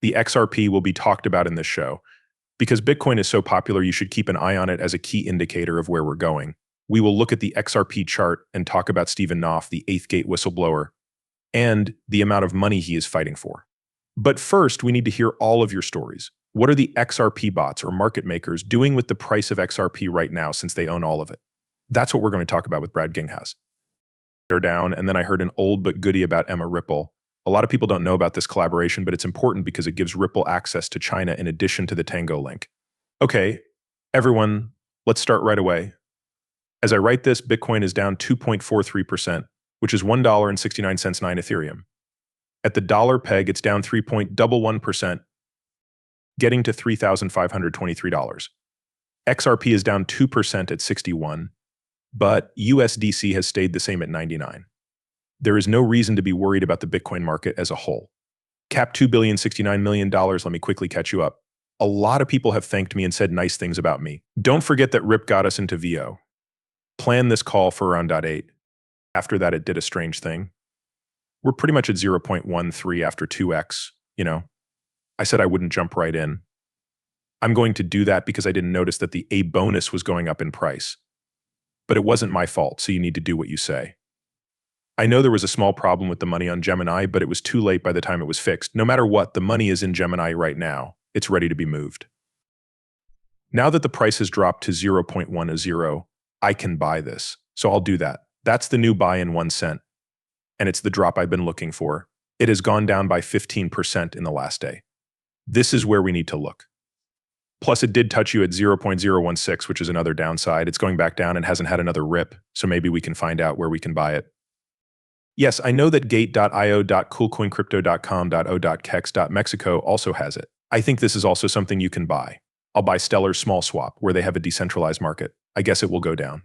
The XRP will be talked about in this show. Because Bitcoin is so popular, you should keep an eye on it as a key indicator of where we're going. We will look at the XRP chart and talk about Stephen Knopf, the 8th Gate whistleblower, and the amount of money he is fighting for. But first, we need to hear all of your stories. What are the XRP bots or market makers doing with the price of XRP right now since they own all of it? That's what we're going to talk about with Brad Ginghouse. They're down, and then I heard an old but goodie about Emma Ripple. A lot of people don't know about this collaboration, but it's important because it gives Ripple access to China in addition to the Tango link. Okay, everyone, let's start right away. As I write this, Bitcoin is down 2.43%, which is $1.69 9 Ethereum. At the dollar peg, it's down 3.11%, getting to $3,523. XRP is down 2% at 61, but USDC has stayed the same at 99. There is no reason to be worried about the Bitcoin market as a whole. Cap $2.069 billion, let me quickly catch you up. A lot of people have thanked me and said nice things about me. Don't forget that RIP got us into VO. Plan this call for around 0.8. After that, it did a strange thing. We're pretty much at 0.13 after 2x, I said I wouldn't jump right in. I'm going to do that because I didn't notice that the A bonus was going up in price. But it wasn't my fault, so you need to do what you say. I know there was a small problem with the money on Gemini, but it was too late by the time it was fixed. No matter what, the money is in Gemini right now. It's ready to be moved. Now that the price has dropped to 0.10, I can buy this. So I'll do that. That's the new buy in 1 cent. And it's the drop I've been looking for. It has gone down by 15% in the last day. This is where we need to look. Plus, it did touch you at 0.016, which is another downside. It's going back down and hasn't had another rip, so maybe we can find out where we can buy it. Yes, I know that gate.io.coolcoincrypto.com.o.kex.mexico also has it. I think this is also something you can buy. I'll buy Stellar's small swap, where they have a decentralized market. I guess it will go down.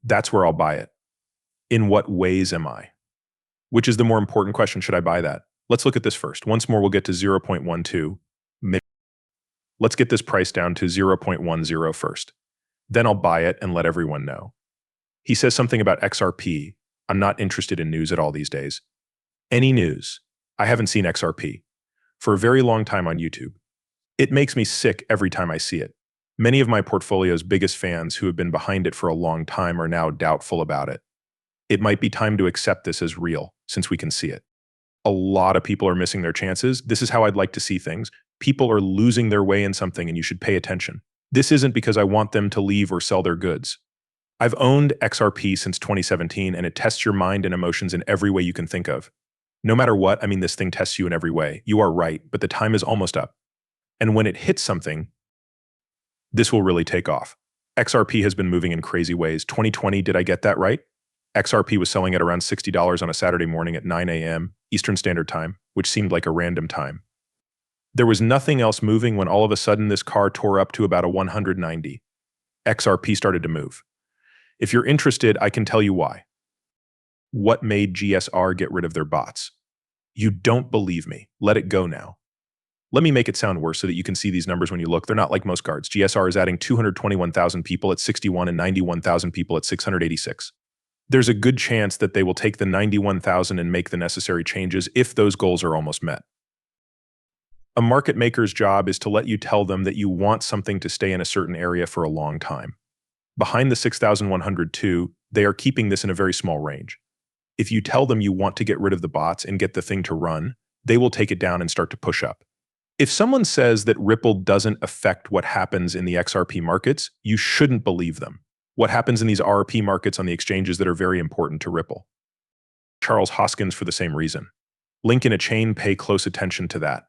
That's where I'll buy it. In what ways am I? Which is the more important question, should I buy that? Let's look at this first. Once more, we'll get to 0.12. Let's get this price down to 0.10 first. Then I'll buy it and let everyone know. He says something about XRP. I'm not interested in news at all these days. Any news. I haven't seen XRP for a very long time on YouTube. It makes me sick every time I see it. Many of my portfolio's biggest fans who have been behind it for a long time are now doubtful about it. It might be time to accept this as real, since we can see it. A lot of people are missing their chances. This is how I'd like to see things. People are losing their way in something and you should pay attention. This isn't because I want them to leave or sell their goods. I've owned XRP since 2017 and it tests your mind and emotions in every way you can think of. No matter what, this thing tests you in every way. You are right, but the time is almost up. And when it hits something, this will really take off. XRP has been moving in crazy ways. 2020, did I get that right? XRP was selling at around $60 on a Saturday morning at 9 a.m. Eastern Standard Time, which seemed like a random time. There was nothing else moving when all of a sudden this car tore up to about a 190. XRP started to move. If you're interested, I can tell you why. What made GSR get rid of their bots? You don't believe me. Let it go now. Let me make it sound worse so that you can see these numbers when you look. They're not like most guards. GSR is adding 221,000 people at 61 and 91,000 people at 686. There's a good chance that they will take the 91,000 and make the necessary changes if those goals are almost met. A market maker's job is to let you tell them that you want something to stay in a certain area for a long time. Behind the 6,102, they are keeping this in a very small range. If you tell them you want to get rid of the bots and get the thing to run, they will take it down and start to push up. If someone says that Ripple doesn't affect what happens in the XRP markets, you shouldn't believe them. What happens in these RRP markets on the exchanges that are very important to Ripple. Charles Hoskins for the same reason. Link in a chain, pay close attention to that.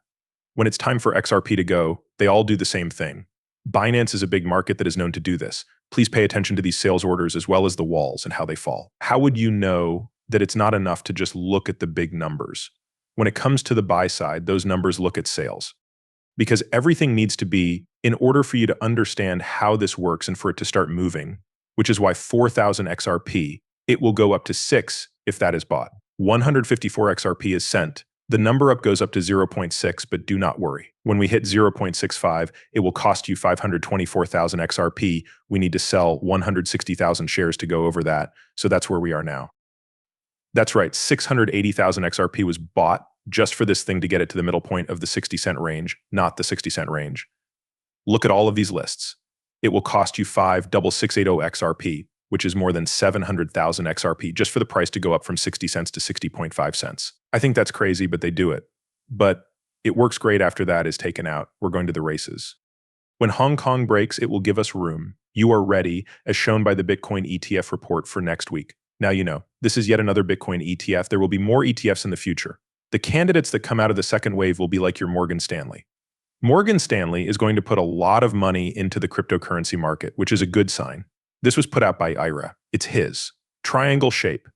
When it's time for XRP to go, they all do the same thing. Binance is a big market that is known to do this. Please pay attention to these sales orders as well as the walls and how they fall. How would you know that it's not enough to just look at the big numbers? When it comes to the buy side, those numbers look at sales. Because everything needs to be, in order for you to understand how this works and for it to start moving, which is why 4,000 XRP, it will go up to 6 if that is bought. 154 XRP is sent. The number up goes up to 0.6, but do not worry. When we hit 0.65, it will cost you 524,000 XRP. We need to sell 160,000 shares to go over that. So that's where we are now. That's right, 680,000 XRP was bought just for this thing to get it to the middle point of the 60-cent range, not the 60-cent range. Look at all of these lists. It will cost you 5,680 XRP, which is more than 700,000 XRP, just for the price to go up from 60 cents to 60.5 cents. I think that's crazy, but they do it. But it works great after that is taken out. We're going to the races. When Hong Kong breaks, it will give us room. You are ready, as shown by the Bitcoin ETF report for next week. Now you know, this is yet another Bitcoin ETF. There will be more ETFs in the future. The candidates that come out of the second wave will be like your Morgan Stanley. Morgan Stanley is going to put a lot of money into the cryptocurrency market, which is a good sign. This was put out by Ira. It's his. Triangle shape.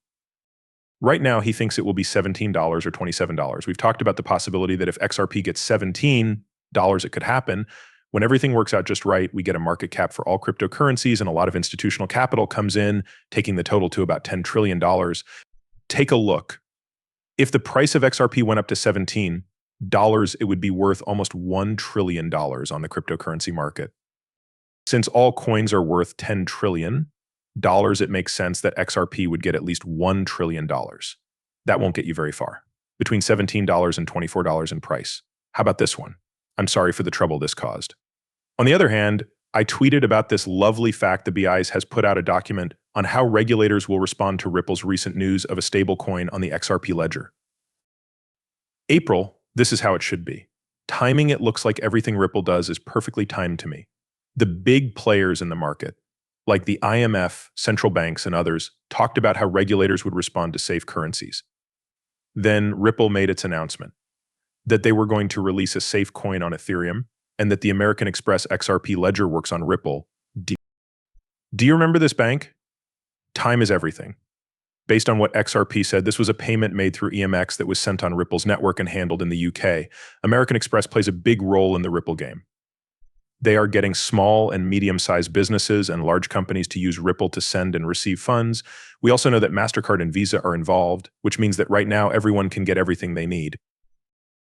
Right now, he thinks it will be $17 or $27. We've talked about the possibility that if XRP gets $17, it could happen. When everything works out just right, we get a market cap for all cryptocurrencies and a lot of institutional capital comes in, taking the total to about $10 trillion. Take a look. If the price of XRP went up to $17, it would be worth almost $1 trillion on the cryptocurrency market. Since all coins are worth $10 trillion, it makes sense that XRP would get at least $1 trillion. That won't get you very far. Between $17 and $24 in price. How about this one? I'm sorry for the trouble this caused. On the other hand, I tweeted about this lovely fact the BIs has put out a document on how regulators will respond to Ripple's recent news of a stablecoin on the XRP ledger. April, this is how it should be. Timing it looks like everything Ripple does is perfectly timed to me. The big players in the market, like the IMF, central banks, and others, talked about how regulators would respond to safe currencies. Then Ripple made its announcement that they were going to release a safe coin on Ethereum and that the American Express XRP ledger works on Ripple. Do you remember this bank? Time is everything. Based on what XRP said, this was a payment made through EMX that was sent on Ripple's network and handled in the UK. American Express plays a big role in the Ripple game. They are getting small and medium-sized businesses and large companies to use Ripple to send and receive funds. We also know that MasterCard and Visa are involved, which means that right now everyone can get everything they need.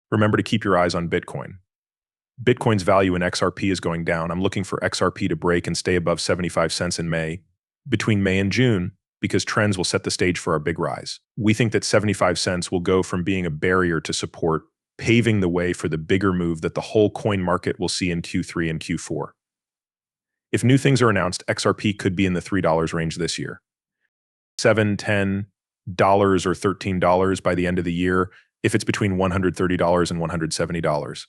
Remember to keep your eyes on Bitcoin. Bitcoin's value in XRP is going down. I'm looking for XRP to break and stay above 75 cents in May, between May and June, because trends will set the stage for our big rise. We think that 75 cents will go from being a barrier to support, paving the way for the bigger move that the whole coin market will see in Q3 and Q4. If new things are announced, XRP could be in the $3 range this year. $7, $10 or $13 by the end of the year, if it's between $130 and $170.